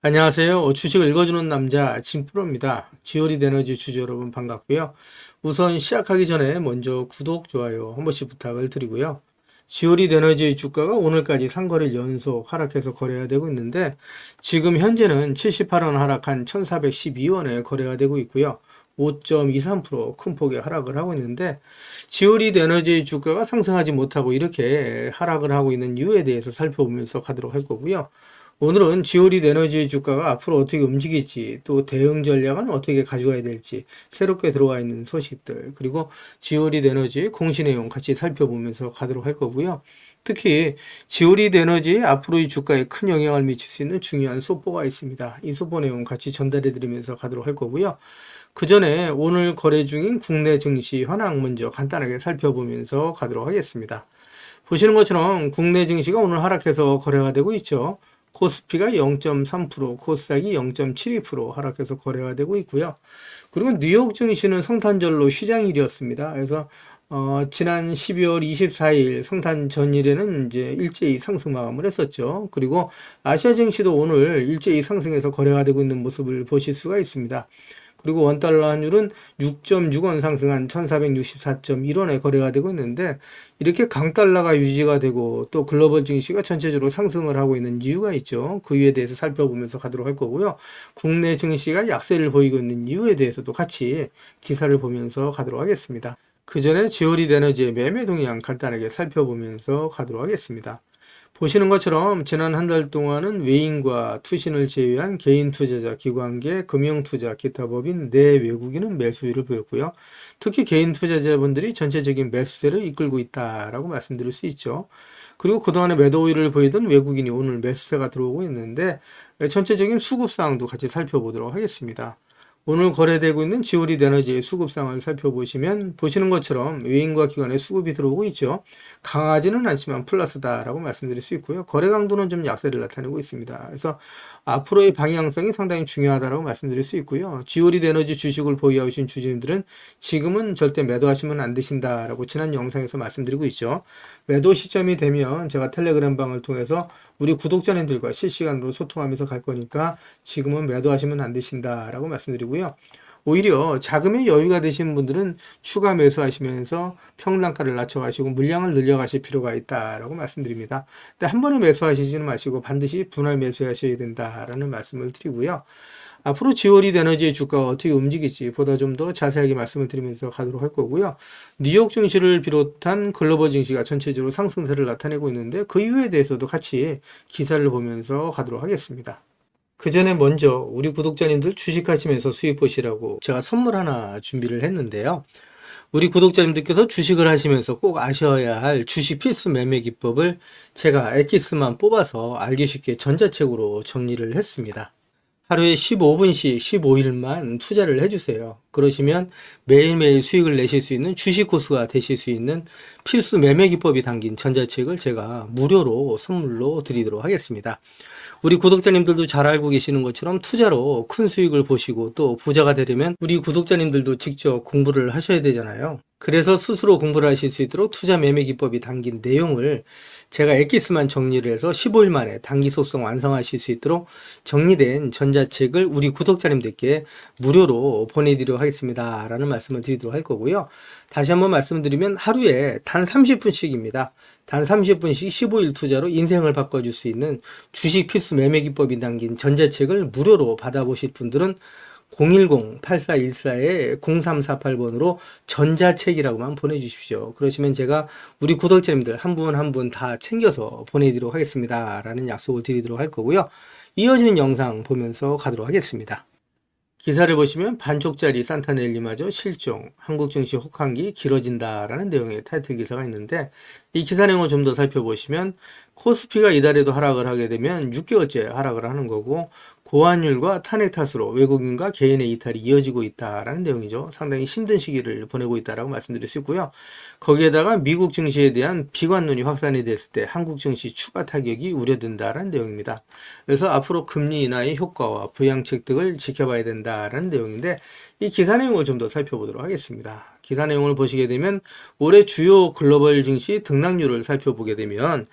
안녕하세요. 주식을 읽어주는 남자 진프로입니다. 지오리드 에너지 주주 여러분 반갑고요. 우선 시작하기 전에 먼저 구독, 좋아요 한 번씩 부탁을 드리고요. 지오리드 에너지 주가가 오늘까지 3거래일 연속 하락해서 거래가 되고 있는데 지금 현재는 78원 하락한 1412원에 거래가 되고 있고요. 5.23%큰 폭의 하락을 하고 있는데 지오리드 에너지 주가가 상승하지 못하고 이렇게 하락을 하고 있는 이유에 대해서 살펴보면서 가도록 할 거고요. 오늘은 지오리드 에너지 주가가 앞으로 어떻게 움직일지, 또 대응 전략은 어떻게 가져가야 될지, 새롭게 들어와 있는 소식들, 그리고 지오리드 에너지 공시 내용 같이 살펴보면서 가도록 할 거고요. 특히 지오리드 에너지 앞으로의 주가에 큰 영향을 미칠 수 있는 중요한 소포가 있습니다. 이 소포 내용 같이 전달해 드리면서 가도록 할 거고요. 그 전에 오늘 거래 중인 국내 증시 현황 먼저 간단하게 살펴보면서 가도록 하겠습니다. 보시는 것처럼 국내 증시가 오늘 하락해서 거래가 되고 있죠. 코스피가 0.3%, 코스닥이 0.72% 하락해서 거래가 되고 있고요. 그리고 뉴욕 증시는 성탄절로 휴장일이었습니다. 그래서 지난 12월 24일 성탄 전일에는 이제 일제히 상승 마감을 했었죠. 그리고 아시아 증시도 오늘 일제히 상승해서 거래가 되고 있는 모습을 보실 수가 있습니다. 그리고 원달러 환율은 6.6원 상승한 1464.1원에 거래가 되고 있는데 이렇게 강달러가 유지가 되고 또 글로벌 증시가 전체적으로 상승을 하고 있는 이유가 있죠. 그 이유에 대해서 살펴보면서 가도록 할 거고요. 국내 증시가 약세를 보이고 있는 이유에 대해서도 같이 기사를 보면서 가도록 하겠습니다. 그 전에 지오리드 에너지의 매매 동향 간단하게 살펴보면서 가도록 하겠습니다. 보시는 것처럼 지난 한 달 동안은 외인과 투신을 제외한 개인 투자자, 기관계, 금융투자, 기타 법인 내 외국인은 매수율을 보였고요. 특히 개인 투자자분들이 전체적인 매수세를 이끌고 있다라고 말씀드릴 수 있죠. 그리고 그동안에 매도 우위를 보이던 외국인이 오늘 매수세가 들어오고 있는데 전체적인 수급 사항도 같이 살펴보도록 하겠습니다. 오늘 거래되고 있는 지오리드 에너지의 수급상을 살펴보시면 보시는 것처럼 외인과 기관의 수급이 들어오고 있죠. 강하지는 않지만 플러스다라고 말씀드릴 수 있고요. 거래 강도는 좀 약세를 나타내고 있습니다. 그래서 앞으로의 방향성이 상당히 중요하다라고 말씀드릴 수 있고요. 지오리드 에너지 주식을 보유하고 계신 주주님들은 지금은 절대 매도하시면 안 되신다라고 지난 영상에서 말씀드리고 있죠. 매도 시점이 되면 제가 텔레그램 방을 통해서 우리 구독자님들과 실시간으로 소통하면서 갈 거니까 지금은 매도하시면 안 되신다라고 말씀드리고요. 오히려 자금의 여유가 되신 분들은 추가 매수하시면서 평단가를 낮춰가시고 물량을 늘려가실 필요가 있다라고 말씀드립니다. 근데 한 번에 매수하시지는 마시고 반드시 분할 매수하셔야 된다라는 말씀을 드리고요. 앞으로 지오리드 에너지의 주가가 어떻게 움직일지 보다 좀 더 자세하게 말씀을 드리면서 가도록 할 거고요. 뉴욕 증시를 비롯한 글로벌 증시가 전체적으로 상승세를 나타내고 있는데 그 이유에 대해서도 같이 기사를 보면서 가도록 하겠습니다. 그 전에 먼저 우리 구독자님들 주식하시면서 수익 보시라고 제가 선물 하나 준비를 했는데요. 우리 구독자님들께서 주식을 하시면서 꼭 아셔야 할 주식 필수 매매 기법을 제가 엑기스만 뽑아서 알기 쉽게 전자책으로 정리를 했습니다. 하루에 15분씩 15일만 투자를 해주세요. 그러시면 매일매일 수익을 내실 수 있는 주식 고수가 되실 수 있는 필수 매매 기법이 담긴 전자책을 제가 무료로 선물로 드리도록 하겠습니다. 우리 구독자님들도 잘 알고 계시는 것처럼 투자로 큰 수익을 보시고 또 부자가 되려면 우리 구독자님들도 직접 공부를 하셔야 되잖아요. 그래서 스스로 공부를 하실 수 있도록 투자 매매 기법이 담긴 내용을 제가 엑기스만 정리를 해서 15일 만에 단기 소송 완성하실 수 있도록 정리된 전자책을 우리 구독자님들께 무료로 보내드리도록 하겠습니다. 라는 말씀을 드리도록 할 거고요. 다시 한번 말씀드리면 하루에 단 30분씩입니다. 단 30분씩 15일 투자로 인생을 바꿔줄 수 있는 주식 필수 매매 기법이 담긴 전자책을 무료로 받아보실 분들은 010-8414-0348번으로 전자책이라고만 보내주십시오. 그러시면 제가 우리 구독자님들 한 분 한 분 다 챙겨서 보내드리도록 하겠습니다. 라는 약속을 드리도록 할 거고요. 이어지는 영상 보면서 가도록 하겠습니다. 기사를 보시면 반쪽짜리 산타넬리마저 실종, 한국 증시 혹한기 길어진다라는 내용의 타이틀 기사가 있는데 이 기사 내용을 좀 더 살펴보시면 코스피가 이달에도 하락을 하게 되면 6개월째 하락을 하는 거고 고환율과 탄핵 탓으로 외국인과 개인의 이탈이 이어지고 있다라는 내용이죠. 상당히 힘든 시기를 보내고 있다라고 말씀드릴 수 있고요. 거기에다가 미국 증시에 대한 비관론이 확산이 됐을 때 한국 증시 추가 타격이 우려된다라는 내용입니다. 그래서 앞으로 금리 인하의 효과와 부양책 등을 지켜봐야 된다라는 내용인데 이 기사 내용을 좀 더 살펴보도록 하겠습니다. 기사 내용을 보시게 되면 올해 주요 글로벌 증시 등락률을 살펴보게 되면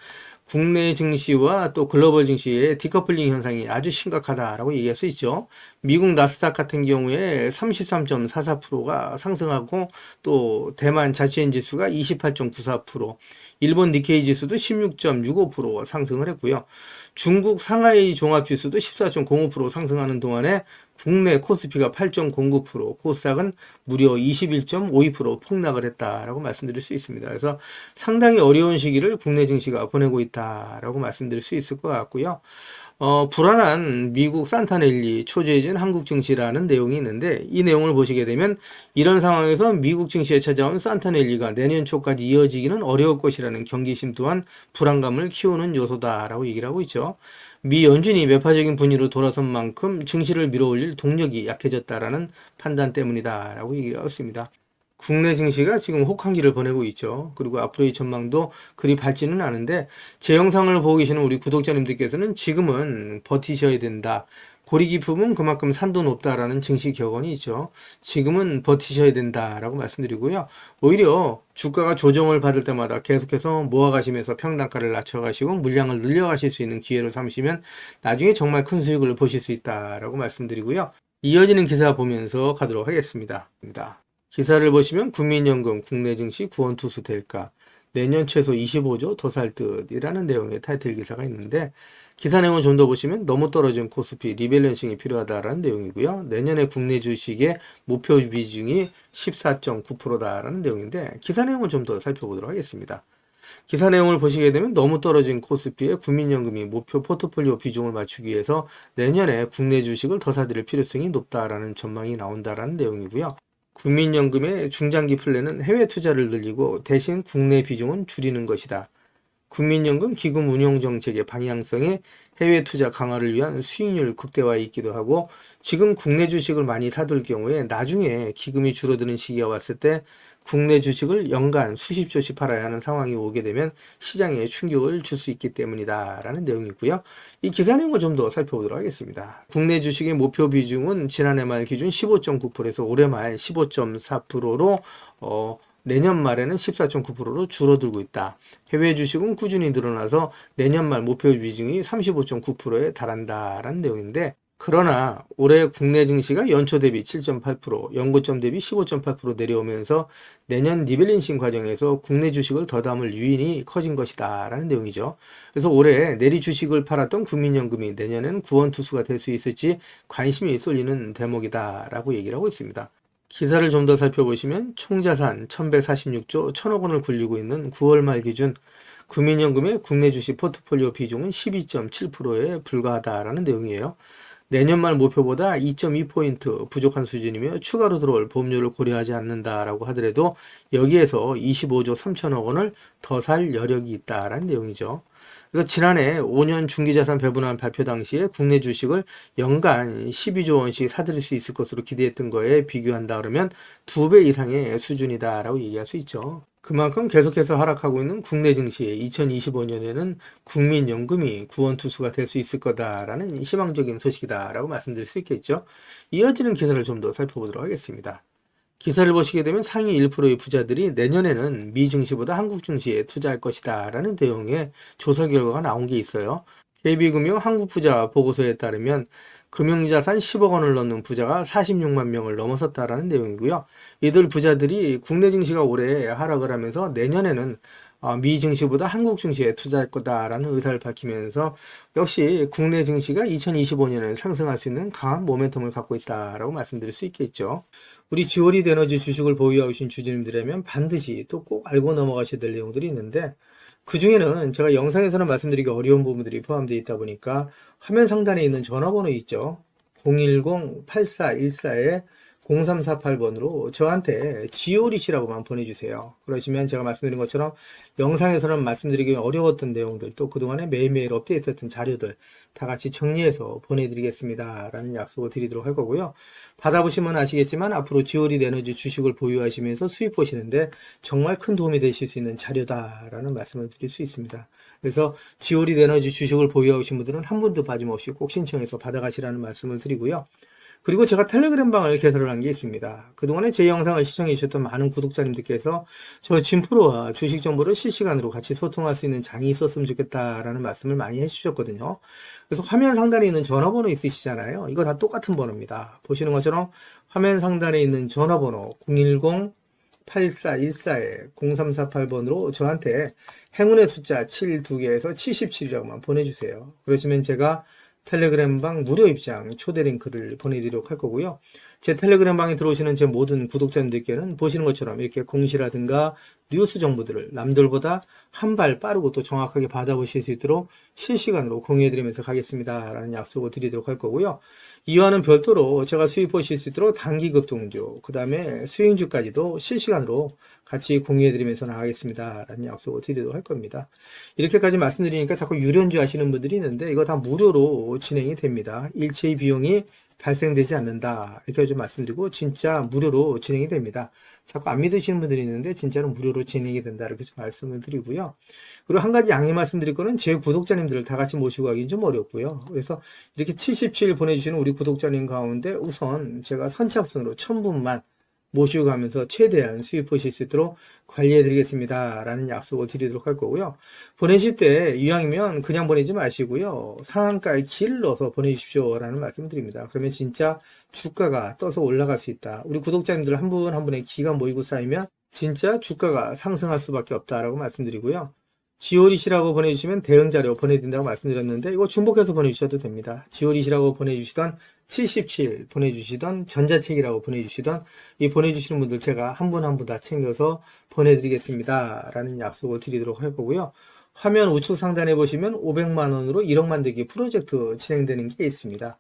국내 증시와 또 글로벌 증시의 디커플링 현상이 아주 심각하다라고 얘기할 수 있죠. 미국 나스닥 같은 경우에 33.44%가 상승하고 또 대만 자치엔 지수가 28.94%, 일본 니케이 지수도 16.65% 상승을 했고요. 중국 상하이 종합지수도 14.05% 상승하는 동안에 국내 코스피가 8.09%, 코스닥은 무려 21.52% 폭락을 했다라고 말씀드릴 수 있습니다. 그래서 상당히 어려운 시기를 국내 증시가 보내고 있다라고 말씀드릴 수 있을 것 같고요. 불안한 미국 산타넬리 초재해진 한국 증시라는 내용이 있는데, 이 내용을 보시게 되면 이런 상황에서 미국 증시에 찾아온 산타넬리가 내년 초까지 이어지기는 어려울 것이라는 경계심 또한 불안감을 키우는 요소다라고 얘기를 하고 있죠. 미 연준이 매파적인 분위기로 돌아선 만큼 증시를 밀어올릴 동력이 약해졌다라는 판단 때문이다라고 얘기를 하고 있습니다. 국내 증시가 지금 혹한기를 보내고 있죠. 그리고 앞으로의 전망도 그리 밝지는 않은데, 제 영상을 보고 계시는 우리 구독자님들께서는 지금은 버티셔야 된다. 고리 깊으면 그만큼 산도 높다라는 증시 격언이 있죠. 지금은 버티셔야 된다라고 말씀드리고요. 오히려 주가가 조정을 받을 때마다 계속해서 모아가시면서 평단가를 낮춰가시고 물량을 늘려가실 수 있는 기회로 삼으시면 나중에 정말 큰 수익을 보실 수 있다라고 말씀드리고요. 이어지는 기사 보면서 가도록 하겠습니다. 기사를 보시면 국민연금 국내 증시 구원투수 될까? 내년 최소 25조 더 살 듯이라는 내용의 타이틀 기사가 있는데, 기사 내용을 좀 더 보시면 너무 떨어진 코스피 리밸런싱이 필요하다라는 내용이고요. 내년에 국내 주식의 목표 비중이 14.9%다라는 내용인데, 기사 내용을 좀 더 살펴보도록 하겠습니다. 기사 내용을 보시게 되면 너무 떨어진 코스피에 국민연금이 목표 포트폴리오 비중을 맞추기 위해서 내년에 국내 주식을 더 사들일 필요성이 높다라는 전망이 나온다라는 내용이고요. 국민연금의 중장기 플랜은 해외 투자를 늘리고 대신 국내 비중은 줄이는 것이다. 국민연금 기금 운용 정책의 방향성에 해외 투자 강화를 위한 수익률 극대화에 있기도 하고, 지금 국내 주식을 많이 사둘 경우에 나중에 기금이 줄어드는 시기가 왔을 때 국내 주식을 연간 수십 조씩 팔아야 하는 상황이 오게 되면 시장에 충격을 줄 수 있기 때문이다 라는 내용이고요. 이 기사 내용을 좀 더 살펴보도록 하겠습니다. 국내 주식의 목표 비중은 지난해 말 기준 15.9%에서 올해 말 15.4%로 내년 말에는 14.9%로 줄어들고 있다. 해외 주식은 꾸준히 늘어나서 내년 말 목표 비중이 35.9%에 달한다라는 내용인데, 그러나 올해 국내 증시가 연초 대비 7.8%, 연고점 대비 15.8% 내려오면서 내년 리밸런싱 과정에서 국내 주식을 더 담을 유인이 커진 것이다 라는 내용이죠. 그래서 올해 내리 주식을 팔았던 국민연금이 내년에는 구원투수가 될 수 있을지 관심이 쏠리는 대목이다 라고 얘기를 하고 있습니다. 기사를 좀 더 살펴보시면 총자산 1146조 1000억 원을 굴리고 있는 9월 말 기준 국민연금의 국내 주식 포트폴리오 비중은 12.7%에 불과하다라는 내용이에요. 내년 말 목표보다 2.2포인트 부족한 수준이며 추가로 들어올 보험료를 고려하지 않는다라고 하더라도 여기에서 25조 3천억 원을 더 살 여력이 있다라는 내용이죠. 그래서 지난해 5년 중기자산 배분안 발표 당시에 국내 주식을 연간 12조 원씩 사들일 수 있을 것으로 기대했던 거에 비교한다 그러면 2배 이상의 수준이다라고 얘기할 수 있죠. 그만큼 계속해서 하락하고 있는 국내 증시에 2025년에는 국민연금이 구원투수가 될 수 있을 거다라는 희망적인 소식이다라고 말씀드릴 수 있겠죠. 이어지는 기사를 좀 더 살펴보도록 하겠습니다. 기사를 보시게 되면 상위 1%의 부자들이 내년에는 미 증시보다 한국 증시에 투자할 것이다 라는 내용의 조사 결과가 나온 게 있어요. KB금융 한국부자 보고서에 따르면 금융자산 10억 원을 넘는 부자가 46만 명을 넘어섰다라는 내용이고요. 이들 부자들이 국내 증시가 올해 하락을 하면서 내년에는 미 증시보다 한국 증시에 투자할 거다라는 의사를 밝히면서 역시 국내 증시가 2025년에 상승할 수 있는 강한 모멘텀을 갖고 있다라고 말씀드릴 수 있겠죠. 우리 지오리드 에너지 주식을 보유하고 계신 주주님들이라면 반드시 또 꼭 알고 넘어가셔야 될 내용들이 있는데, 그 중에는 제가 영상에서는 말씀드리기 어려운 부분들이 포함되어 있다 보니까 화면 상단에 있는 전화번호 있죠. 010-8414-0348번으로 저한테 지오리시라고만 보내주세요. 그러시면 제가 말씀드린 것처럼 영상에서는 말씀드리기 어려웠던 내용들, 또 그동안에 매일매일 업데이트했던 자료들 다 같이 정리해서 보내드리겠습니다 라는 약속을 드리도록 할 거고요. 받아보시면 아시겠지만 앞으로 지오리드 에너지 주식을 보유하시면서 수익 보시는데 정말 큰 도움이 되실 수 있는 자료다라는 말씀을 드릴 수 있습니다. 그래서 지오리드 에너지 주식을 보유하신 분들은 한 분도 빠짐없이 꼭 신청해서 받아가시라는 말씀을 드리고요. 그리고 제가 텔레그램 방을 개설을 한 게 있습니다. 그동안에 제 영상을 시청해 주셨던 많은 구독자님들께서 저 진프로와 주식 정보를 실시간으로 같이 소통할 수 있는 장이 있었으면 좋겠다라는 말씀을 많이 해주셨거든요. 그래서 화면 상단에 있는 전화번호 있으시잖아요. 이거 다 똑같은 번호입니다. 보시는 것처럼 화면 상단에 있는 전화번호 010-8414-0348번으로 저한테 행운의 숫자 7 2개에서 77이라고만 보내주세요. 그러시면 제가 텔레그램 방 무료 입장 초대 링크를 보내드리도록 할 거고요. 제 텔레그램 방에 들어오시는 제 모든 구독자님들께는 보시는 것처럼 이렇게 공시라든가 뉴스 정보들을 남들보다 한 발 빠르고 또 정확하게 받아보실 수 있도록 실시간으로 공유해드리면서 가겠습니다 라는 약속을 드리도록 할 거고요. 이와는 별도로 제가 수익 보실 수 있도록 단기급등주, 그 다음에 수익주까지도 실시간으로 같이 공유해드리면서 나가겠습니다 라는 약속을 드리도록 할 겁니다. 이렇게까지 말씀드리니까 자꾸 유련주 하시는 분들이 있는데 이거 다 무료로 진행이 됩니다. 일체의 비용이 발생되지 않는다 이렇게 좀 말씀드리고 진짜 무료로 진행이 됩니다. 자꾸 안 믿으시는 분들이 있는데 진짜로 무료로 진행이 된다 이렇게 좀 말씀을 드리고요. 그리고 한 가지 양해 말씀드릴 거는 제 구독자님들을 다 같이 모시고 가기는 좀 어렵고요. 그래서 이렇게 77 보내주시는 우리 구독자님 가운데 우선 제가 선착순으로 1000분만 모시고 가면서 최대한 수익 보실 수 있도록 관리해 드리겠습니다 라는 약속을 드리도록 할 거고요. 보내실 때 이왕이면 그냥 보내지 마시고요. 상한가에 길을 넣어서 보내주십시오 라는 말씀을 드립니다. 그러면 진짜 주가가 떠서 올라갈 수 있다. 우리 구독자님들 한 분 한 분의 기가 모이고 쌓이면 진짜 주가가 상승할 수밖에 없다라고 말씀드리고요. 지오릿이라고 보내주시면 대응자료 보내드린다고 말씀드렸는데 이거 중복해서 보내주셔도 됩니다. 지오릿이라고 보내주시던 77 보내주시던 전자책이라고 보내주시던 이 보내주시는 분들 제가 한 분 한 분 다 챙겨서 보내드리겠습니다 라는 약속을 드리도록 할 거고요. 화면 우측 상단에 보시면 500만원으로 1억 만들기 프로젝트 진행되는 게 있습니다.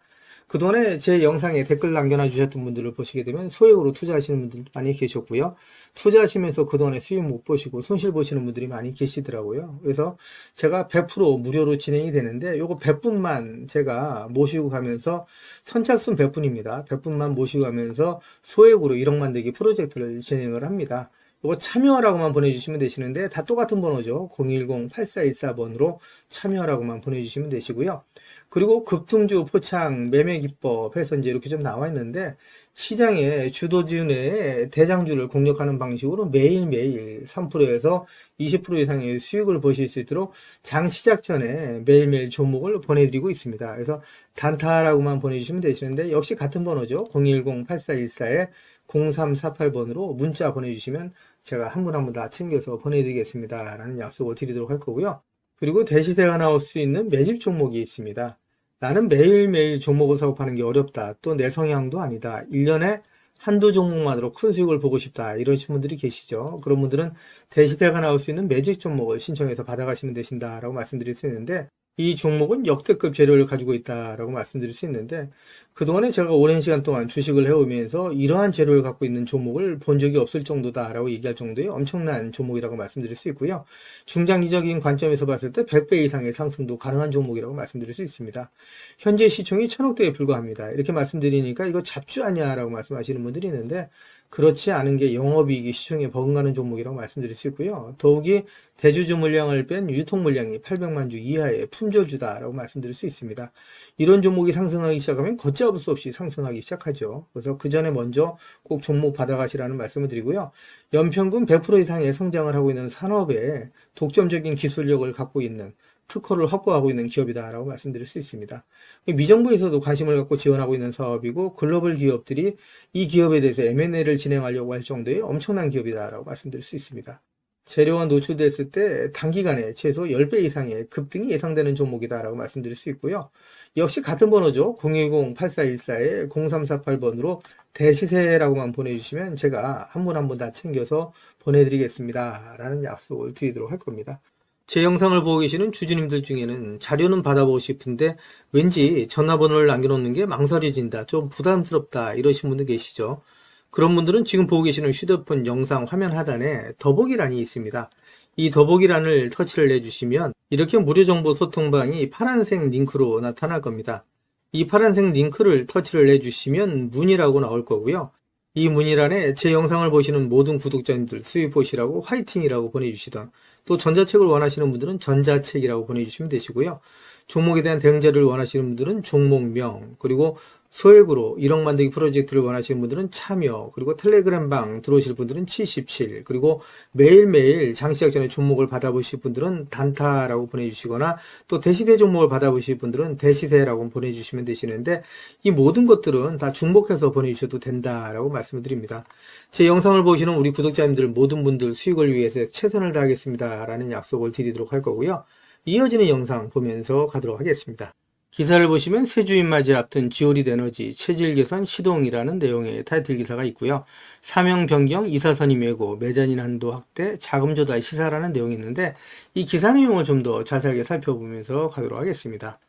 그동안에 제 영상에 댓글 남겨놔 주셨던 분들을 보시게 되면 소액으로 투자하시는 분들 많이 계셨고요. 투자하시면서 그동안에 수익 못 보시고 손실 보시는 분들이 많이 계시더라고요. 그래서 제가 100% 무료로 진행이 되는데 요거 100분만 제가 모시고 가면서 선착순 100분입니다. 100분만 모시고 가면서 소액으로 1억 만들기 프로젝트를 진행을 합니다. 이거 참여라고만 보내주시면 되시는데 다 똑같은 번호죠. 010-8414번으로 참여라고만 보내주시면 되시고요. 그리고 급등주 포착 매매 기법 해서 이제 이렇게 좀 나와 있는데 시장의 주도주 내에 대장주를 공략하는 방식으로 매일매일 3%에서 20% 이상의 수익을 보실 수 있도록 장 시작 전에 매일매일 종목을 보내드리고 있습니다. 그래서 단타라고만 보내주시면 되시는데 역시 같은 번호죠. 010-8414-0348번으로 문자 보내주시면 제가 한 분 한 분 다 챙겨서 보내드리겠습니다 라는 약속을 드리도록 할 거고요. 그리고 대시세가 나올 수 있는 매집 종목이 있습니다. 나는 매일매일 종목을 사고 파는 게 어렵다. 또 내 성향도 아니다. 1년에 한두 종목만으로 큰 수익을 보고 싶다. 이러신 분들이 계시죠. 그런 분들은 대시세가 나올 수 있는 매집 종목을 신청해서 받아가시면 되신다라고 말씀드릴 수 있는데 이 종목은 역대급 재료를 가지고 있다라고 말씀드릴 수 있는데 그동안에 제가 오랜 시간 동안 주식을 해오면서 이러한 재료를 갖고 있는 종목을 본 적이 없을 정도다라고 얘기할 정도의 엄청난 종목이라고 말씀드릴 수 있고요. 중장기적인 관점에서 봤을 때 100배 이상의 상승도 가능한 종목이라고 말씀드릴 수 있습니다. 현재 시총이 1000억대에 불과합니다. 이렇게 말씀드리니까 이거 잡주 아니야라고 말씀하시는 분들이 있는데 그렇지 않은 게 영업이익이 시총에 버금가는 종목이라고 말씀드릴 수 있고요. 더욱이 대주주 물량을 뺀 유통 물량이 800만 주 이하의 품절주다라고 말씀드릴 수 있습니다. 이런 종목이 상승하기 시작하면 걷잡을 수 없이 상승하기 시작하죠. 그래서 그 전에 먼저 꼭 종목 받아가시라는 말씀을 드리고요. 연평균 100% 이상의 성장을 하고 있는 산업에 독점적인 기술력을 갖고 있는 특허를 확보하고 있는 기업이다라고 말씀드릴 수 있습니다. 미정부에서도 관심을 갖고 지원하고 있는 사업이고 글로벌 기업들이 이 기업에 대해서 M&A를 진행하려고 할 정도의 엄청난 기업이다라고 말씀드릴 수 있습니다. 재료가 노출됐을 때 단기간에 최소 10배 이상의 급등이 예상되는 종목이다라고 말씀드릴 수 있고요. 역시 같은 번호죠. 010-8414-0348번으로 대시세라고만 보내주시면 제가 한 분 한 분 다 챙겨서 보내드리겠습니다 라는 약속을 드리도록 할 겁니다. 제 영상을 보고 계시는 주주님들 중에는 자료는 받아보고 싶은데 왠지 전화번호를 남겨놓는 게 망설여진다, 좀 부담스럽다 이러신 분들 계시죠. 그런 분들은 지금 보고 계시는 휴대폰 영상 화면 하단에 더보기란이 있습니다. 이 더보기란을 터치를 해주시면 이렇게 무료정보 소통방이 파란색 링크로 나타날 겁니다. 이 파란색 링크를 터치를 해주시면 문의라고 나올 거고요. 이 문의란에 제 영상을 보시는 모든 구독자님들 수익 보시라고 화이팅이라고 보내주시던, 또 전자책을 원하시는 분들은 전자책이라고 보내주시면 되시고요. 종목에 대한 대응 자료를 원하시는 분들은 종목명, 그리고 소액으로 1억 만들기 프로젝트를 원하시는 분들은 참여, 그리고 텔레그램 방 들어오실 분들은 77, 그리고 매일매일 장시작 전에 종목을 받아보실 분들은 단타라고 보내주시거나 또 대시세 종목을 받아보실 분들은 대시세라고 보내주시면 되시는데, 이 모든 것들은 다 중복해서 보내주셔도 된다라고 말씀을 드립니다. 제 영상을 보시는 우리 구독자님들 모든 분들 수익을 위해서 최선을 다하겠습니다 라는 약속을 드리도록 할 거고요. 이어지는 영상 보면서 가도록 하겠습니다. 기사를 보시면 새 주인 맞이 앞둔 지오릿 에너지 체질 개선 시동이라는 내용의 타이틀 기사가 있고요. 사명 변경, 이사선이 메고, 메자닌 한도 확대, 자금 조달 시사라는 내용이 있는데, 이 기사 내용을 좀 더 자세하게 살펴보면서 가도록 하겠습니다.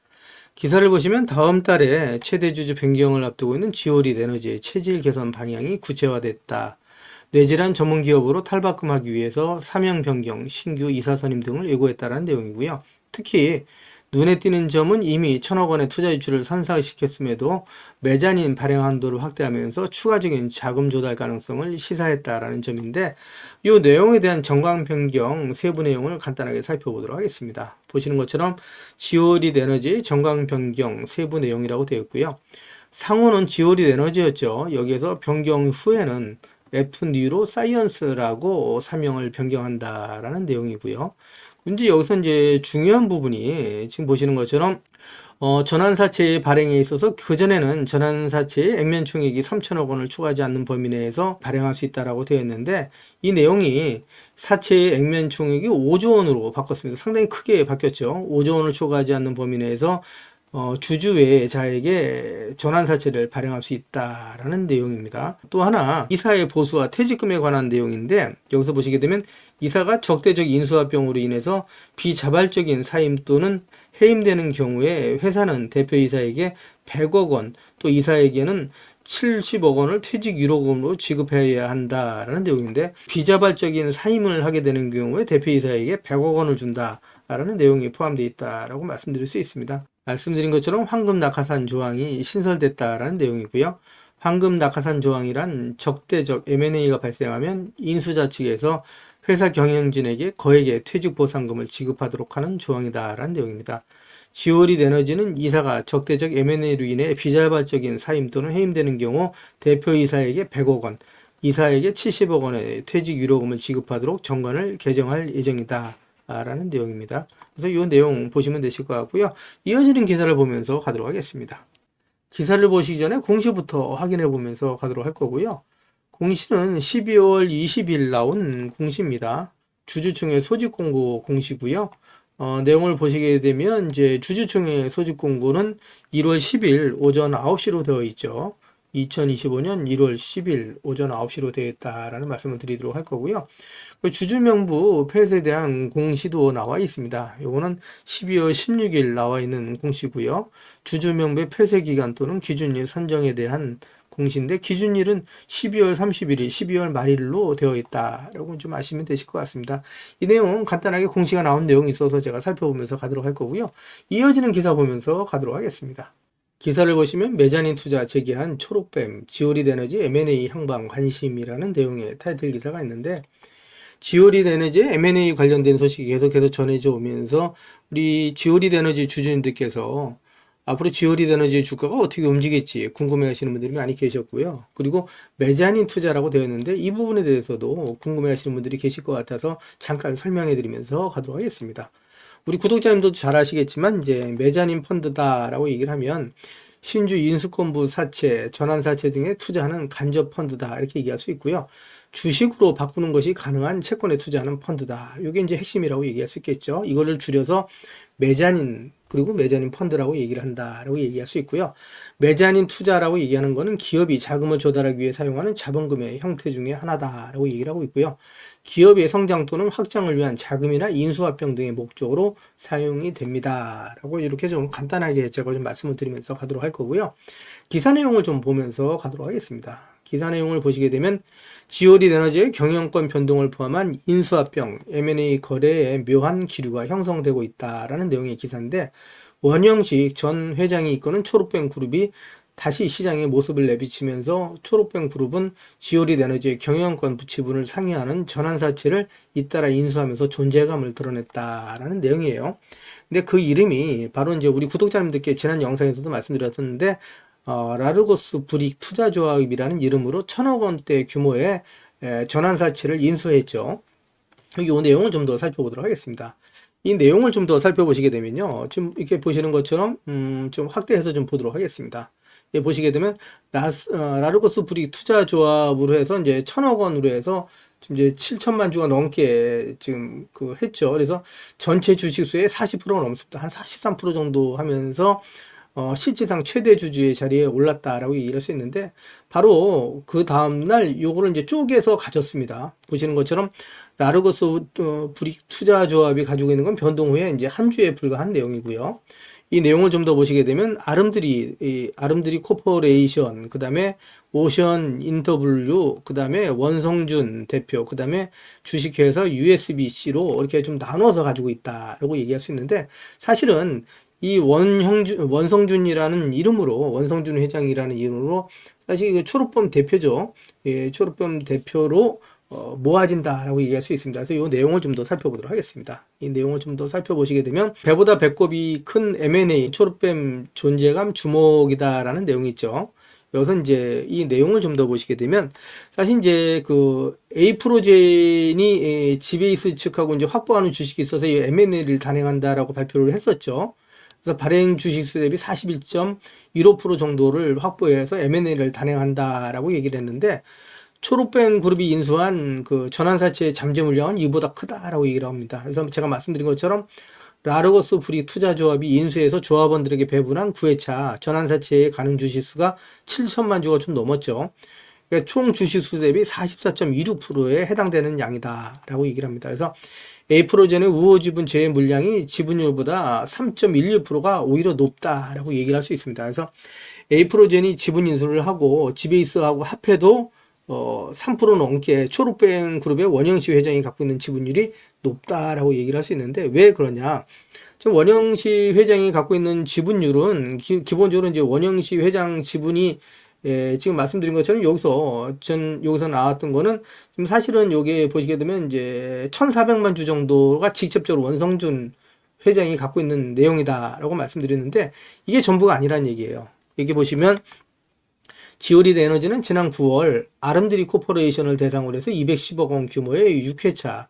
기사를 보시면 다음 달에 최대 주주 변경을 앞두고 있는 지오릿 에너지의 체질 개선 방향이 구체화됐다. 뇌질환 전문 기업으로 탈바꿈하기 위해서 사명 변경, 신규 이사 선임 등을 예고했다는 내용이고요. 특히 눈에 띄는 점은 이미 1,000억 원의 투자 유치를 선사시켰음에도 메자닌 발행 한도를 확대하면서 추가적인 자금 조달 가능성을 시사했다라는 점인데, 이 내용에 대한 정강 변경 세부 내용을 간단하게 살펴보도록 하겠습니다. 보시는 것처럼 지오릿 에너지 정강 변경 세부 내용이라고 되어 있고요. 상호는 지오릿 에너지였죠. 여기에서 변경 후에는 F뉴로 사이언스라고 사명을 변경한다라는 내용이고요. 이제 여기서 이제 중요한 부분이 지금 보시는 것처럼 전환사채의 발행에 있어서 그전에는 전환사채의 액면 총액이 3천억 원을 초과하지 않는 범위 내에서 발행할 수 있다라고 되어 있는데, 이 내용이 사채의 액면 총액이 5조 원으로 바꿨습니다. 상당히 크게 바뀌었죠. 5조 원을 초과하지 않는 범위 내에서 주주 외의 자에게 전환사채를 발행할 수 있다라는 내용입니다. 또 하나, 이사의 보수와 퇴직금에 관한 내용인데, 여기서 보시게 되면 이사가 적대적 인수합병으로 인해서 비자발적인 사임 또는 해임되는 경우에 회사는 대표이사에게 100억 원, 또 이사에게는 70억 원을 퇴직 유로금으로 지급해야 한다라는 내용인데, 비자발적인 사임을 하게 되는 경우에 대표이사에게 100억 원을 준다라는 내용이 포함되어 있다라고 말씀드릴 수 있습니다. 말씀드린 것처럼 황금 낙하산 조항이 신설됐다라는 내용이고요. 황금 낙하산 조항이란 적대적 M&A가 발생하면 인수자 측에서 회사 경영진에게 거액의 퇴직 보상금을 지급하도록 하는 조항이다라는 내용입니다. 지오릿 에너지는 이사가 적대적 M&A로 인해 비자발적인 사임 또는 해임되는 경우 대표이사에게 100억 원, 이사에게 70억 원의 퇴직 유로금을 지급하도록 정관을 개정할 예정이다 라는 내용입니다. 그래서 이 내용 보시면 되실 것 같고요. 이어지는 기사를 보면서 가도록 하겠습니다. 기사를 보시기 전에 공시부터 확인해 보면서 가도록 할 거고요. 공시는 12월 20일 나온 공시입니다. 주주총회 소집 공고 공시고요. 내용을 보시게 되면 이제 주주총회 소집 공고는 1월 10일 오전 9시로 되어 있죠. 2025년 1월 10일 오전 9시로 되어 있다라는 말씀을 드리도록 할 거고요. 주주명부 폐쇄에 대한 공시도 나와 있습니다. 요거는 12월 16일 나와 있는 공시고요. 주주명부의 폐쇄 기간 또는 기준일 선정에 대한 공시인데, 기준일은 12월 31일, 12월 말일로 되어 있다라고 좀 아시면 되실 것 같습니다. 이 내용은 간단하게 공시가 나온 내용이 있어서 제가 살펴보면서 가도록 할 거고요. 이어지는 기사 보면서 가도록 하겠습니다. 기사를 보시면 메자닌 투자 제기한 초록뱀 지오릿 에너지 M&A 향방 관심이라는 내용의 타이틀 기사가 있는데, 지오릿 에너지의 M&A 관련된 소식이 계속해서 전해져 오면서 우리 지오릿 에너지 주주님들께서 앞으로 지오릿 에너지의 주가가 어떻게 움직일지 궁금해 하시는 분들이 많이 계셨고요. 그리고 메자닌 투자라고 되어 있는데, 이 부분에 대해서도 궁금해 하시는 분들이 계실 것 같아서 잠깐 설명해 드리면서 가도록 하겠습니다. 우리 구독자님도 잘 아시겠지만 이제 메자닌 펀드다라고 얘기를 하면 신주 인수권부 사채, 전환사채 등에 투자하는 간접 펀드다 이렇게 얘기할 수 있고요. 주식으로 바꾸는 것이 가능한 채권에 투자하는 펀드다. 이게 이제 핵심이라고 얘기할 수 있겠죠. 이거를 줄여서 메자닌, 그리고 메자닌 펀드라고 얘기를 한다라고 얘기할 수 있고요. 메자닌 투자라고 얘기하는 거는 기업이 자금을 조달하기 위해 사용하는 자본금의 형태 중에 하나다라고 얘기를 하고 있고요. 기업의 성장 또는 확장을 위한 자금이나 인수합병 등의 목적으로 사용이 됩니다. 라고 이렇게 좀 간단하게 제가 좀 말씀을 드리면서 가도록 할 거고요. 기사 내용을 좀 보면서 가도록 하겠습니다. 기사 내용을 보시게 되면 지오릿 에너지의 경영권 변동을 포함한 인수합병, M&A 거래에 묘한 기류가 형성되고 있다라는 내용의 기사인데, 원영식 전 회장이 이끄는 초록뱀 그룹이 다시 시장에 모습을 내비치면서 초록뱀 그룹은 지오릿 에너지의 경영권 부치분을 상회하는 전환사채를 잇따라 인수하면서 존재감을 드러냈다라는 내용이에요. 근데 그 이름이 바로 이제 우리 구독자님들께 지난 영상에서도 말씀드렸었는데, 라르고스 브릭 투자조합이라는 이름으로 1,000억 원대 규모의 전환사채를 인수했죠. 이 내용을 좀 더 살펴보도록 하겠습니다. 이 내용을 좀 더 살펴보시게 되면요. 지금 이렇게 보시는 것처럼 좀 확대해서 좀 보도록 하겠습니다. 예, 보시게 되면 라르고스 브릭 투자조합으로 해서 이제 1,000억 원으로 해서 지금 이제 7천만 주가 넘게 지금 했죠. 그래서 전체 주식수의 40%가 넘습니다. 한 43% 정도 하면서 실질상 최대 주주의 자리에 올랐다라고 얘기를 할 수 있는데, 바로 그 다음날 요거를 이제 쪼개서 가졌습니다. 보시는 것처럼 라르고스 브릭 투자조합이 가지고 있는 건 변동 후에 이제 한 주에 불과한 내용이고요. 이 내용을 좀 더 보시게 되면 아름드리 코퍼레이션, 그 다음에 오션 인터블루, 그 다음에 원성준 대표, 그 다음에 주식회사 USBC로 이렇게 좀 나눠서 가지고 있다라고 얘기할 수 있는데, 사실은 이 원성준이라는 이름으로, 원성준 회장이라는 이름으로 사실 그 초록범 대표죠. 예, 초록범 대표로 모아진다라고 얘기할 수 있습니다. 그래서 이 내용을 좀 더 살펴보도록 하겠습니다. 이 내용을 좀 더 살펴보시게 되면, 배보다 배꼽이 큰 M&A 초록뱀 존재감 주목이다라는 내용이 있죠. 여기서 이제 이 내용을 좀 더 보시게 되면, 사실 이제 에이프로젠이 지베이스 측하고 이제 확보하는 주식이 있어서 이 M&A를 단행한다라고 발표를 했었죠. 그래서 발행 주식수 대비 41.15% 정도를 확보해서 M&A를 단행한다라고 얘기를 했는데, 초록뱀 그룹이 인수한 전환사채의 잠재 물량은 이보다 크다라고 얘기를 합니다. 그래서 제가 말씀드린 것처럼 라르고스 브릭 투자조합이 인수해서 조합원들에게 배분한 9회차 전환사채의 가능 주식수가 7천만 주가 좀 넘었죠. 그러니까 총 주식수 대비 44.26%에 해당되는 양이다라고 얘기를 합니다. 그래서 에이프로젠의 우호 지분 제외 물량이 지분율보다 3.16%가 오히려 높다라고 얘기를 할 수 있습니다. 그래서 에이프로젠이 지분 인수를 하고 지베이스하고 합해도 3% 넘게 초록뱀 그룹의 원영시 회장이 갖고 있는 지분율이 높다라고 얘기를 할 수 있는데, 왜 그러냐? 지금 원영시 회장이 갖고 있는 지분율은 기본적으로 이제 원영시 회장 지분이 지금 말씀드린 것처럼 여기서 나왔던 거는 지금 사실은 여기 보시게 되면 이제 1,400만 주 정도가 직접적으로 원성준 회장이 갖고 있는 내용이다라고 말씀드렸는데, 이게 전부가 아니란 얘기예요. 여기 보시면 지오리드 에너지는 지난 9월 아름드리 코퍼레이션을 대상으로 해서 210억 원 규모의 6회차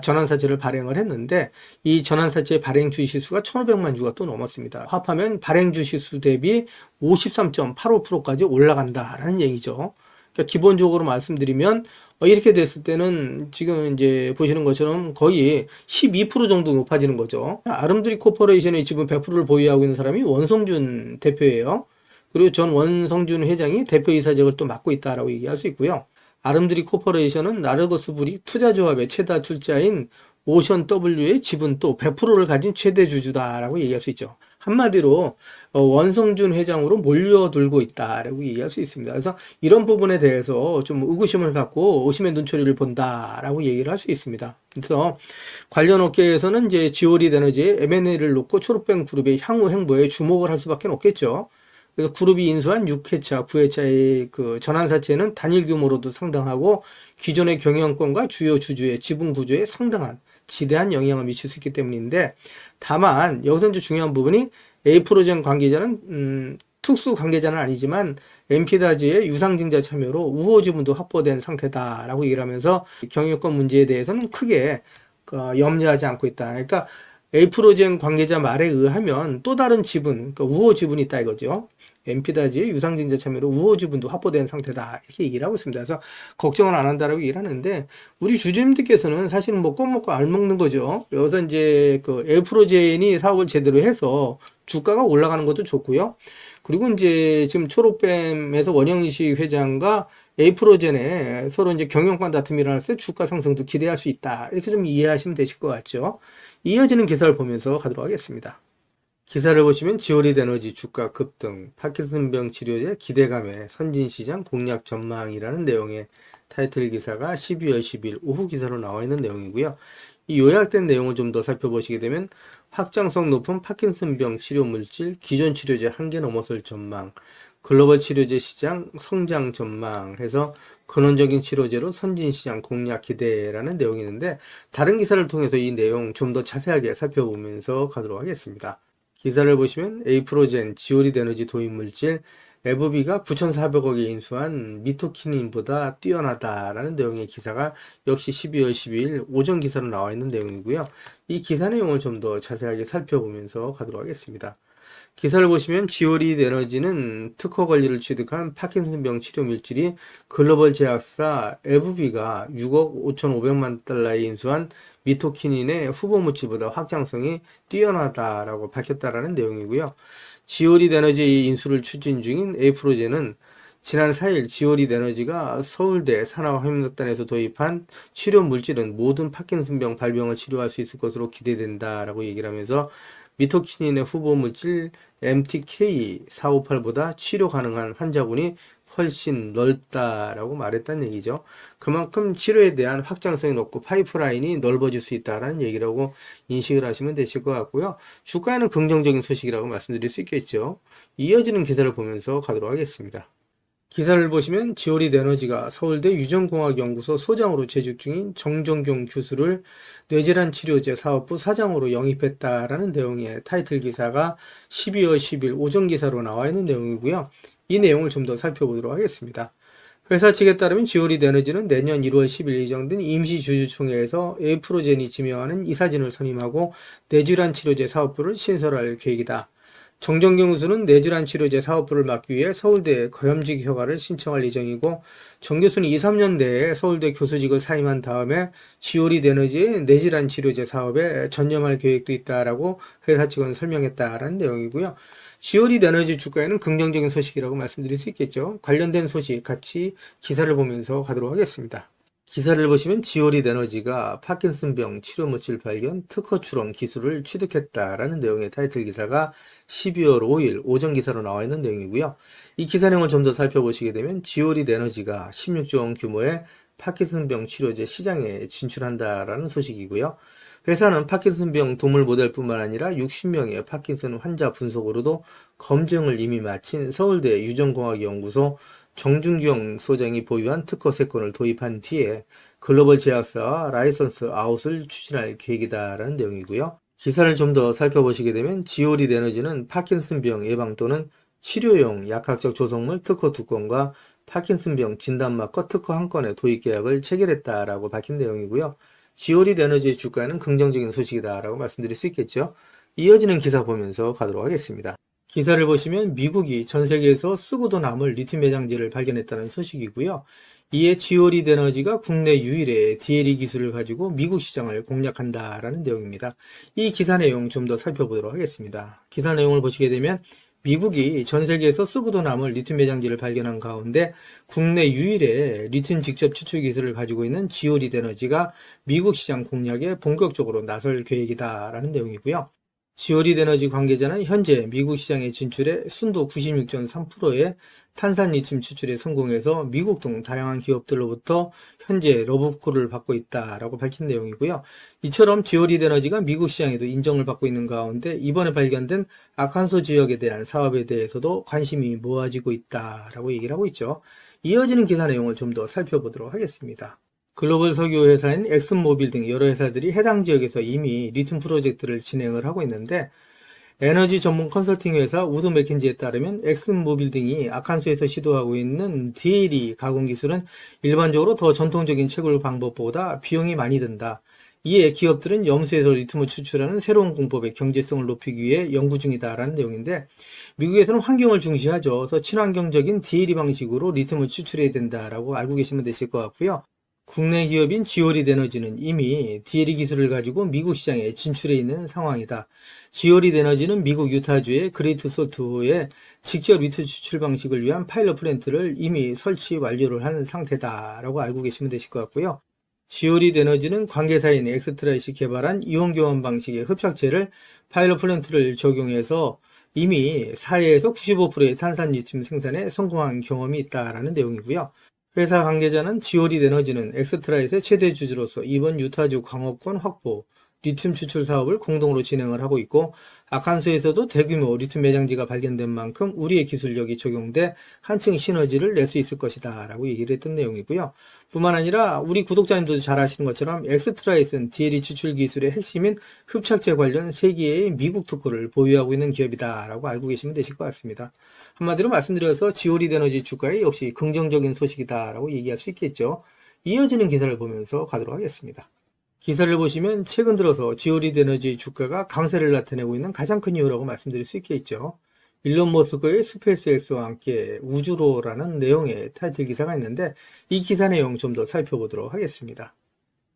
전환사채를 발행을 했는데, 이 전환사채 발행 주식수가 1,500만 주가 또 넘었습니다. 합하면 발행 주식수 대비 53.85%까지 올라간다라는 얘기죠. 그러니까 기본적으로 말씀드리면 이렇게 됐을 때는 지금 이제 보시는 것처럼 거의 12% 정도 높아지는 거죠. 아름드리 코퍼레이션의 지분 100%를 보유하고 있는 사람이 원성준 대표예요. 그리고 전 원성준 회장이 대표이사직을 또 맡고 있다라고 얘기할 수 있고요. 아름드리 코퍼레이션은 라르고스 브릭 투자조합의 최다 출자인 오션 W의 지분 또 100%를 가진 최대 주주다라고 얘기할 수 있죠. 한마디로 원성준 회장으로 몰려들고 있다라고 얘기할 수 있습니다. 그래서 이런 부분에 대해서 좀 의구심을 갖고 오심의 눈초리를 본다라고 얘기를 할 수 있습니다. 그래서 관련 업계에서는 이제 지오리드 에너지의 M&A를 놓고 초록뱀 그룹의 향후 행보에 주목을 할 수밖에 없겠죠. 그래서 그룹이 인수한 6회차, 9회차의 전환사채는 단일 규모로도 상당하고 기존의 경영권과 주요 주주의 지분 구조에 상당한 지대한 영향을 미칠 수 있기 때문인데, 다만 여기서 이제 중요한 부분이 에이프로젠 관계자는 특수 관계자는 아니지만 엠피다지의 유상증자 참여로 우호 지분도 확보된 상태다라고 얘기를 하면서 경영권 문제에 대해서는 크게 염려하지 않고 있다. 그러니까 에이프로젠 관계자 말에 의하면 또 다른 지분, 그러니까 우호 지분이 있다 이거죠. 엠피다지의 유상증자 참여로 우호 지분도 확보된 상태다 이렇게 얘기를 하고 있습니다. 그래서 걱정을 안 한다라고 얘기를 하는데, 우리 주주님들께서는 사실은 뭐 껌 먹고 알 먹는 거죠. 여기서 이제 에이프로젠이 사업을 제대로 해서 주가가 올라가는 것도 좋고요. 그리고 이제 지금 초록뱀에서 원영식 회장과 에이프로젠에 서로 이제 경영권 다툼이 일어났을 때 주가 상승도 기대할 수 있다. 이렇게 좀 이해하시면 되실 것 같죠. 이어지는 기사를 보면서 가도록 하겠습니다. 기사를 보시면 지오리드 에너지 주가 급등, 파킨슨병 치료제 기대감에 선진시장 공략 전망이라는 내용의 타이틀 기사가 12월 10일 오후 기사로 나와 있는 내용이고요. 이 요약된 내용을 좀 더 살펴보시게 되면, 확장성 높은 파킨슨병 치료 물질, 기존 치료제 한계 넘어설 전망, 글로벌 치료제 시장 성장 전망 해서 근원적인 치료제로 선진시장 공략 기대라는 내용이 있는데, 다른 기사를 통해서 이 내용 좀 더 자세하게 살펴보면서 가도록 하겠습니다. 기사를 보시면 에이프로젠, 지오리드 에너지 도입물질, FB가 9,400억에 인수한 미토키닌보다 뛰어나다라는 내용의 기사가 역시 12월 12일 오전 기사로 나와 있는 내용이고요. 이 기사 내용을 좀 더 자세하게 살펴보면서 가도록 하겠습니다. 기사를 보시면 지오리드 에너지는 특허 권리를 취득한 파킨슨병 치료 물질이 글로벌 제약사 FB가 6억 5,500만 달러에 인수한 미토키닌의 후보 물질보다 확장성이 뛰어나다라고 밝혔다라는 내용이고요. 지오리드 에너지 인수를 추진 중인 에이프로젠은 지난 4일 지오리드 에너지가 서울대 산하화학단에서 도입한 치료 물질은 모든 파킨슨병 발병을 치료할 수 있을 것으로 기대된다라고 얘기를 하면서 미토키닌의 후보 물질 MTK-458보다 치료 가능한 환자군이 훨씬 넓다라고 말했다는 얘기죠. 그만큼 치료에 대한 확장성이 높고 파이프라인이 넓어질 수 있다라는 얘기라고 인식을 하시면 되실 것 같고요. 주가에는 긍정적인 소식이라고 말씀드릴 수 있겠죠. 이어지는 기사를 보면서 가도록 하겠습니다. 기사를 보시면 지오리드 에너지가 서울대 유전공학연구소 소장으로 재직 중인 정정경 교수를 뇌질환 치료제 사업부 사장으로 영입했다라는 내용의 타이틀 기사가 12월 10일 오전 기사로 나와 있는 내용이고요. 이 내용을 좀 더 살펴보도록 하겠습니다. 회사 측에 따르면 지오리드 에너지는 내년 1월 10일 예정된 임시주주총회에서 에이프로젠이 지명하는 이사진을 선임하고 뇌질환 치료제 사업부를 신설할 계획이다. 정정경 교수는 뇌질환 치료제 사업부를 맡기 위해 서울대 거염직 허가를 신청할 예정이고 정 교수는 2, 3년 내에 서울대 교수직을 사임한 다음에 지오리드 에너지의 뇌질환 치료제 사업에 전념할 계획도 있다라고 회사 측은 설명했다라는 내용이고요. 지오리드 에너지 주가에는 긍정적인 소식이라고 말씀드릴 수 있겠죠. 관련된 소식 같이 기사를 보면서 가도록 하겠습니다. 기사를 보시면 지오리드 에너지가 파킨슨병 치료 물질 발견 특허 출원 기술을 취득했다라는 내용의 타이틀 기사가 12월 5일 오전 기사로 나와 있는 내용이고요. 이 기사 내용을 좀 더 살펴보시게 되면 지오리드 에너지가 16조 원 규모의 파킨슨병 치료제 시장에 진출한다라는 소식이고요. 회사는 파킨슨병 동물 모델뿐만 아니라 60명의 파킨슨 환자 분석으로도 검증을 이미 마친 서울대 유전공학연구소 정준경 소장이 보유한 특허 세건을 도입한 뒤에 글로벌 제약사와 라이선스 아웃을 추진할 계획이다라는 내용이고요. 기사를 좀 더 살펴보시게 되면 지오리드 에너지는 파킨슨병 예방 또는 치료용 약학적 조성물 특허 2건과 파킨슨병 진단마커 특허 1건의 도입 계약을 체결했다라고 밝힌 내용이고요. 지오리드 에너지의 주가에는 긍정적인 소식이다라고 말씀드릴 수 있겠죠. 이어지는 기사 보면서 가도록 하겠습니다. 기사를 보시면 미국이 전 세계에서 쓰고도 남을 리튬 매장지를 발견했다는 소식이고요. 이에 지오리드 에너지가 국내 유일의 DLE 기술을 가지고 미국 시장을 공략한다라는 내용입니다. 이 기사 내용 좀 더 살펴보도록 하겠습니다. 기사 내용을 보시게 되면 미국이 전 세계에서 쓰고도 남을 리튬 매장지를 발견한 가운데 국내 유일의 리튬 직접 추출 기술을 가지고 있는 지오리드 에너지가 미국 시장 공략에 본격적으로 나설 계획이다라는 내용이고요. 지오리드 에너지 관계자는 현재 미국 시장에 진출해 순도 96.3%의 탄산 리튬 추출에 성공해서 미국 등 다양한 기업들로부터 현재 러브콜을 받고 있다라고 밝힌 내용이고요. 이처럼 지오리드 에너지가 미국 시장에도 인정을 받고 있는 가운데 이번에 발견된 아칸소 지역에 대한 사업에 대해서도 관심이 모아지고 있다라고 얘기를 하고 있죠. 이어지는 기사 내용을 좀 더 살펴보도록 하겠습니다. 글로벌 석유 회사인 엑슨모빌 등 여러 회사들이 해당 지역에서 이미 리튬 프로젝트를 진행을 하고 있는데 에너지 전문 컨설팅 회사 우드 맥켄지에 따르면 엑슨모빌 등이 아칸소에서 시도하고 있는 DLE 가공 기술은 일반적으로 더 전통적인 채굴 방법보다 비용이 많이 든다. 이에 기업들은 염수에서 리튬을 추출하는 새로운 공법의 경제성을 높이기 위해 연구 중이다라는 내용인데 미국에서는 환경을 중시하죠. 그래서 친환경적인 DLE 방식으로 리튬을 추출해야 된다라고 알고 계시면 되실 것 같고요. 국내 기업인 지오리드 에너지는 이미 DLE 기술을 가지고 미국 시장에 진출해 있는 상황이다. 지오리드 에너지는 미국 유타주의 그레이트 솔트호에 직접 리튬 추출 방식을 위한 파일럿 플랜트를 이미 설치 완료를 한 상태다라고 알고 계시면 되실 것 같고요. 지오리드 에너지는 관계사인 엑스트라이시 개발한 이온 교환 방식의 흡착제를 파일럿 플랜트를 적용해서 이미 4회에서 95%의 탄산 리튬 생산에 성공한 경험이 있다라는 내용이고요. 회사 관계자는 지오리드 에너지는 엑스트라잇의 최대 주주로서 이번 유타주 광업권 확보, 리튬 추출 사업을 공동으로 진행을 하고 있고, 아칸소에서도 대규모 리튬 매장지가 발견된 만큼 우리의 기술력이 적용돼 한층 시너지를 낼 수 있을 것이다 라고 얘기를 했던 내용이고요. 뿐만 아니라 우리 구독자님들도 잘 아시는 것처럼 엑스트라에 쓴 DLE 추출 기술의 핵심인 흡착제 관련 세계의 미국 특허를 보유하고 있는 기업이다 라고 알고 계시면 되실 것 같습니다. 한마디로 말씀드려서 지오리드 에너지 주가에 역시 긍정적인 소식이다 라고 얘기할 수 있겠죠. 이어지는 기사를 보면서 가도록 하겠습니다. 기사를 보시면 최근 들어서 지오리드 에너지 주가가 강세를 나타내고 있는 가장 큰 이유라고 말씀드릴 수 있겠죠. 일론 머스크의 스페이스X와 함께 우주로라는 내용의 타이틀 기사가 있는데, 이 기사 내용 좀 더 살펴보도록 하겠습니다.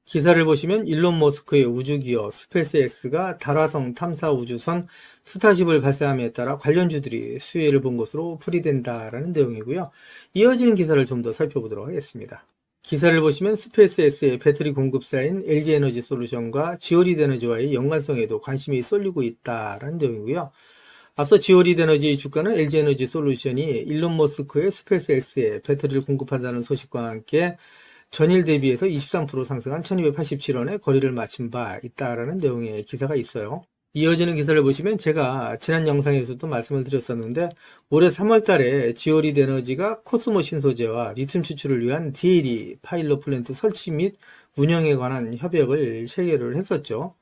기사를 보시면 일론 머스크의 우주기업 스페이스X가 달화성 탐사 우주선 스타쉽을 발사함에 따라 관련주들이 수혜를 본 것으로 풀이된다라는 내용이고요. 이어지는 기사를 좀 더 살펴보도록 하겠습니다. 기사를 보시면 스페이스X의 배터리 공급사인 LG에너지솔루션과 지오리드 에너지와의 연관성에도 관심이 쏠리고 있다라는 내용이고요. 앞서 지오리드 에너지 주가는 LG에너지솔루션이 일론 머스크의 스페이스X에 배터리를 공급한다는 소식과 함께 전일 대비해서 23% 상승한 1287원에 거래를 마친 바 있다라는 내용의 기사가 있어요. 이어지는 기사를 보시면 제가 지난 영상에서도 말씀을 드렸었는데, 올해 3월 달에 지오리드 에너지가 코스모 신소재와 리튬 추출을 위한 DLE 파일럿 플랜트 설치 및 운영에 관한 협약을 체결을 했었죠.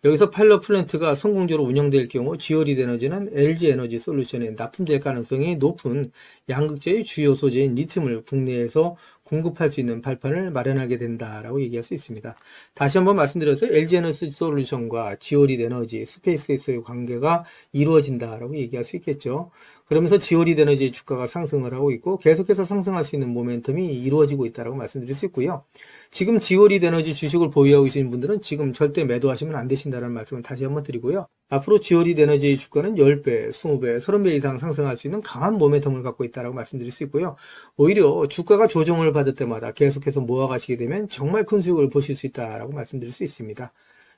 여기서 파일럿 플랜트가 성공적으로 운영될 경우 지오리드 에너지는 LG 에너지 솔루션에 납품될 가능성이 높은 양극재의 주요 소재인 리튬을 국내에서 공급할 수 있는 발판을 마련하게 된다라고 얘기할 수 있습니다. 다시 한번 말씀드려서 LG 에너지 솔루션과 지오리드 에너지, 스페이스X의 관계가 이루어진다라고 얘기할 수 있겠죠. 그러면서 지오리드 에너지 주가가 상승을 하고 있고 계속해서 상승할 수 있는 모멘텀이 이루어지고 있다라고 말씀드릴 수 있고요. 지금 지오리드 에너지 주식을 보유하고 계시는 분들은 지금 절대 매도하시면 안 되신다는 말씀을 다시 한번 드리고요. 앞으로 지오리드 에너지의 주가는 10배, 20배, 30배 이상 상승할 수 있는 강한 모멘텀을 갖고 있다고 말씀드릴 수 있고요. 오히려 주가가 조정을 받을 때마다 계속해서 모아가시게 되면 정말 큰 수익을 보실 수 있다고 말씀드릴 수 있습니다.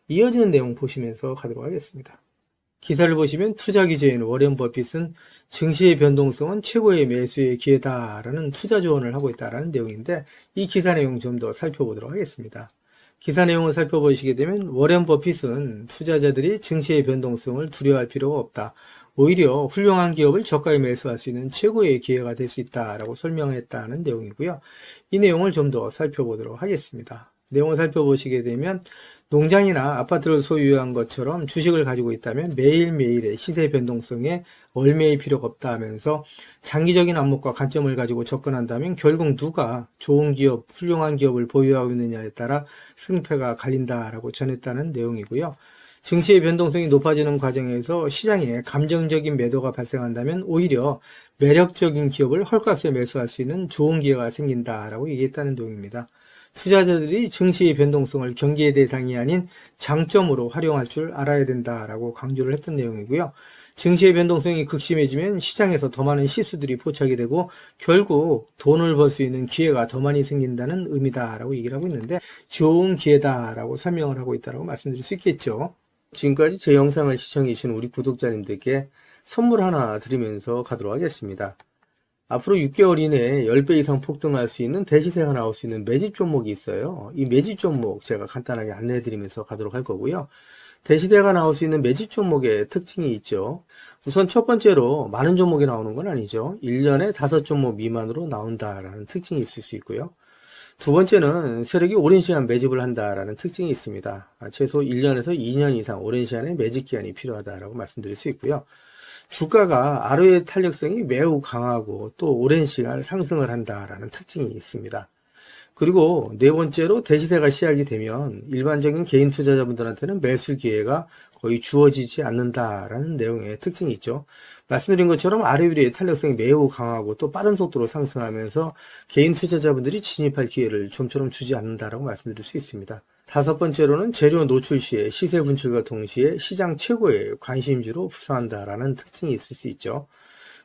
이어지는 내용 보시면서 가도록 하겠습니다. 기사를 보시면 투자 기재인 워렌 버핏은 증시의 변동성은 최고의 매수의 기회다라는 투자 조언을 하고 있다는 내용인데, 이 기사 내용 좀 더 살펴보도록 하겠습니다. 기사 내용을 살펴보시게 되면 워렌 버핏은 투자자들이 증시의 변동성을 두려워할 필요가 없다. 오히려 훌륭한 기업을 저가에 매수할 수 있는 최고의 기회가 될 수 있다라고 설명했다는 내용이고요. 이 내용을 좀 더 살펴보도록 하겠습니다. 내용을 살펴보시게 되면 농장이나 아파트를 소유한 것처럼 주식을 가지고 있다면 매일매일의 시세 변동성에 얽매일 필요가 없다 하면서 장기적인 안목과 관점을 가지고 접근한다면 결국 누가 좋은 기업, 훌륭한 기업을 보유하고 있느냐에 따라 승패가 갈린다라고 전했다는 내용이고요. 증시의 변동성이 높아지는 과정에서 시장에 감정적인 매도가 발생한다면 오히려 매력적인 기업을 헐값에 매수할 수 있는 좋은 기회가 생긴다라고 얘기했다는 내용입니다. 투자자들이 증시의 변동성을 경계의 대상이 아닌 장점으로 활용할 줄 알아야 된다라고 강조를 했던 내용이고요. 증시의 변동성이 극심해지면 시장에서 더 많은 실수들이 포착이 되고 결국 돈을 벌 수 있는 기회가 더 많이 생긴다는 의미다라고 얘기를 하고 있는데, 좋은 기회다라고 설명을 하고 있다고 말씀드릴 수 있겠죠. 지금까지 제 영상을 시청해 주신 우리 구독자님들께 선물 하나 드리면서 가도록 하겠습니다. 앞으로 6개월 이내에 10배 이상 폭등할 수 있는 대시세가 나올 수 있는 매집 종목이 있어요. 이 매집 종목 제가 간단하게 안내해 드리면서 가도록 할 거고요. 대시세가 나올 수 있는 매집 종목의 특징이 있죠. 우선 첫 번째로 많은 종목이 나오는 건 아니죠. 1년에 5종목 미만으로 나온다라는 특징이 있을 수 있고요. 두 번째는 세력이 오랜 시간 매집을 한다라는 특징이 있습니다. 최소 1년에서 2년 이상 오랜 시간의 매집 기간이 필요하다라고 말씀드릴 수 있고요. 주가가 ROE 탄력성이 매우 강하고 또 오랜 시간 상승을 한다라는 특징이 있습니다. 그리고 네 번째로 대시세가 시작이 되면 일반적인 개인 투자자분들한테는 매수 기회가 거의 주어지지 않는다라는 내용의 특징이 있죠. 말씀드린 것처럼 ROE의 탄력성이 매우 강하고 또 빠른 속도로 상승하면서 개인 투자자분들이 진입할 기회를 좀처럼 주지 않는다라고 말씀드릴 수 있습니다. 다섯 번째로는 재료 노출 시에 시세 분출과 동시에 시장 최고의 관심주로 부상한다라는 특징이 있을 수 있죠.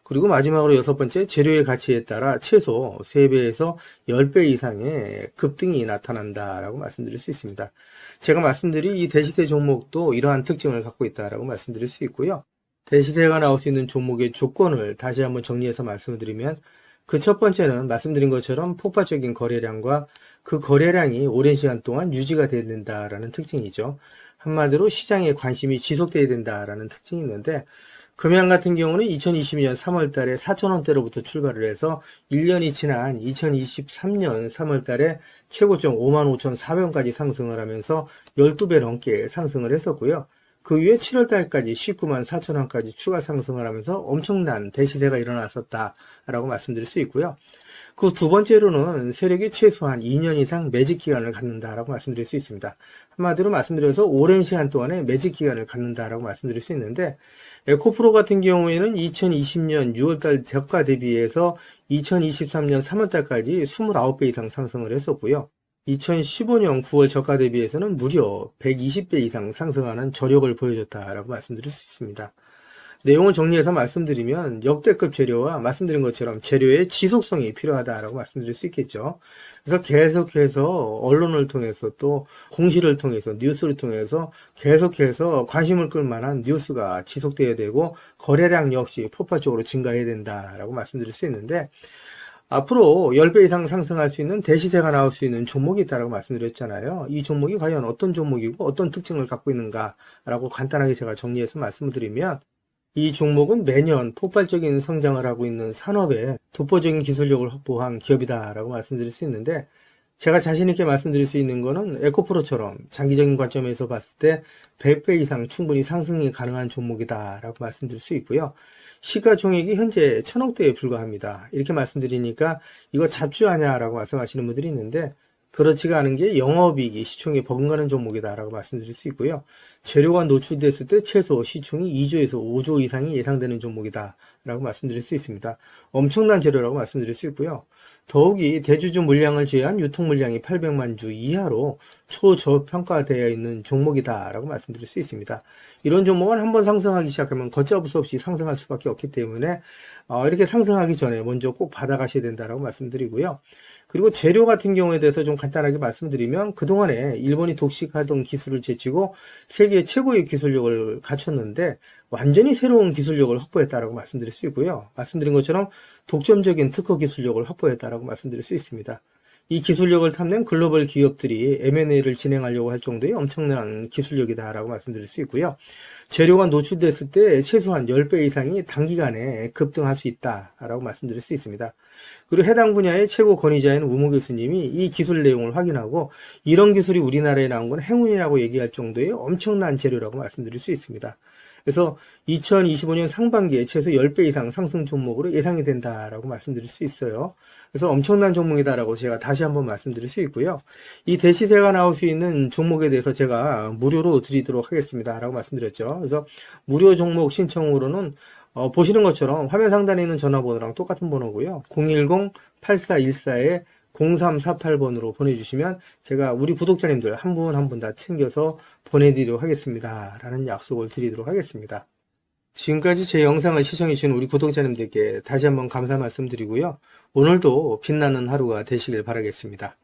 그리고 마지막으로 여섯 번째, 재료의 가치에 따라 최소 3배에서 10배 이상의 급등이 나타난다라고 말씀드릴 수 있습니다. 제가 말씀드린 이 대시세 종목도 이러한 특징을 갖고 있다라고 말씀드릴 수 있고요. 대시세가 나올 수 있는 종목의 조건을 다시 한번 정리해서 말씀을 드리면, 그 첫 번째는 말씀드린 것처럼 폭발적인 거래량과 그 거래량이 오랜 시간 동안 유지가 된다라는 특징이죠. 한마디로 시장에 관심이 지속돼야 된다라는 특징이 있는데, 금양 같은 경우는 2022년 3월 달에 4,000원대로부터 출발을 해서 1년이 지난 2023년 3월 달에 최고점 55,400원까지 상승을 하면서 12배 넘게 상승을 했었고요. 그 위에 7월 달까지 194,000원까지 추가 상승을 하면서 엄청난 대시세가 일어났었다라고 말씀드릴 수 있고요. 그 두 번째로는 세력이 최소한 2년 이상 매직 기간을 갖는다라고 말씀드릴 수 있습니다. 한마디로 말씀드려서 오랜 시간 동안에 매직 기간을 갖는다라고 말씀드릴 수 있는데, 에코프로 같은 경우에는 2020년 6월달 저가 대비해서 2023년 3월달까지 29배 이상 상승을 했었고요. 2015년 9월 저가 대비해서는 무려 120배 이상 상승하는 저력을 보여줬다라고 말씀드릴 수 있습니다. 내용을 정리해서 말씀드리면 역대급 재료와 말씀드린 것처럼 재료의 지속성이 필요하다라고 말씀드릴 수 있겠죠. 그래서 계속해서 언론을 통해서 또 공시를 통해서 뉴스를 통해서 계속해서 관심을 끌 만한 뉴스가 지속돼야 되고 거래량 역시 폭발적으로 증가해야 된다라고 말씀드릴 수 있는데, 앞으로 10배 이상 상승할 수 있는 대시세가 나올 수 있는 종목이 있다고 말씀드렸잖아요. 이 종목이 과연 어떤 종목이고 어떤 특징을 갖고 있는가라고 간단하게 제가 정리해서 말씀을 드리면, 이 종목은 매년 폭발적인 성장을 하고 있는 산업에 독보적인 기술력을 확보한 기업이다라고 말씀드릴 수 있는데, 제가 자신 있게 말씀드릴 수 있는 거는 에코프로처럼 장기적인 관점에서 봤을 때 100배 이상 충분히 상승이 가능한 종목이다라고 말씀드릴 수 있고요. 시가총액이 현재 1,000억대에 불과합니다. 이렇게 말씀드리니까 이거 잡주하냐라고 말씀하시는 분들이 있는데, 그렇지가 않은 게 영업이익이 시총에 버금가는 종목이다라고 말씀드릴 수 있고요. 재료가 노출됐을 때 최소 시총이 2조에서 5조 이상이 예상되는 종목이다라고 말씀드릴 수 있습니다. 엄청난 재료라고 말씀드릴 수 있고요. 더욱이 대주주 물량을 제외한 유통 물량이 800만 주 이하로 초저평가되어 있는 종목이다라고 말씀드릴 수 있습니다. 이런 종목은 한번 상승하기 시작하면 걷잡을 수 없이 상승할 수밖에 없기 때문에 이렇게 상승하기 전에 먼저 꼭 받아가셔야 된다라고 말씀드리고요. 그리고 재료 같은 경우에 대해서 좀 간단하게 말씀드리면, 그동안에 일본이 독식하던 기술을 제치고 세계 최고의 기술력을 갖췄는데 완전히 새로운 기술력을 확보했다라고 말씀드릴 수 있고요. 말씀드린 것처럼 독점적인 특허 기술력을 확보했다라고 말씀드릴 수 있습니다. 이 기술력을 탐낸 글로벌 기업들이 M&A를 진행하려고 할 정도의 엄청난 기술력이다라고 말씀드릴 수 있고요. 재료가 노출됐을 때 최소한 10배 이상이 단기간에 급등할 수 있다라고 말씀드릴 수 있습니다. 그리고 해당 분야의 최고 권위자인 우모 교수님이 이 기술 내용을 확인하고 이런 기술이 우리나라에 나온 건 행운이라고 얘기할 정도의 엄청난 재료라고 말씀드릴 수 있습니다. 그래서 2025년 상반기에 최소 10배 이상 상승 종목으로 예상이 된다라고 말씀드릴 수 있어요. 그래서 엄청난 종목이다라고 제가 다시 한번 말씀드릴 수 있고요. 이 대시세가 나올 수 있는 종목에 대해서 제가 무료로 드리도록 하겠습니다 라고 말씀드렸죠. 그래서 무료 종목 신청으로는 보시는 것처럼 화면 상단에 있는 전화번호랑 똑같은 번호고요. 010-8414-0348번으로 보내주시면 제가 우리 구독자님들 한 분 한 분 다 챙겨서 보내드리도록 하겠습니다 라는 약속을 드리도록 하겠습니다. 지금까지 제 영상을 시청해주신 우리 구독자님들께 다시 한번 감사 말씀드리고요. 오늘도 빛나는 하루가 되시길 바라겠습니다.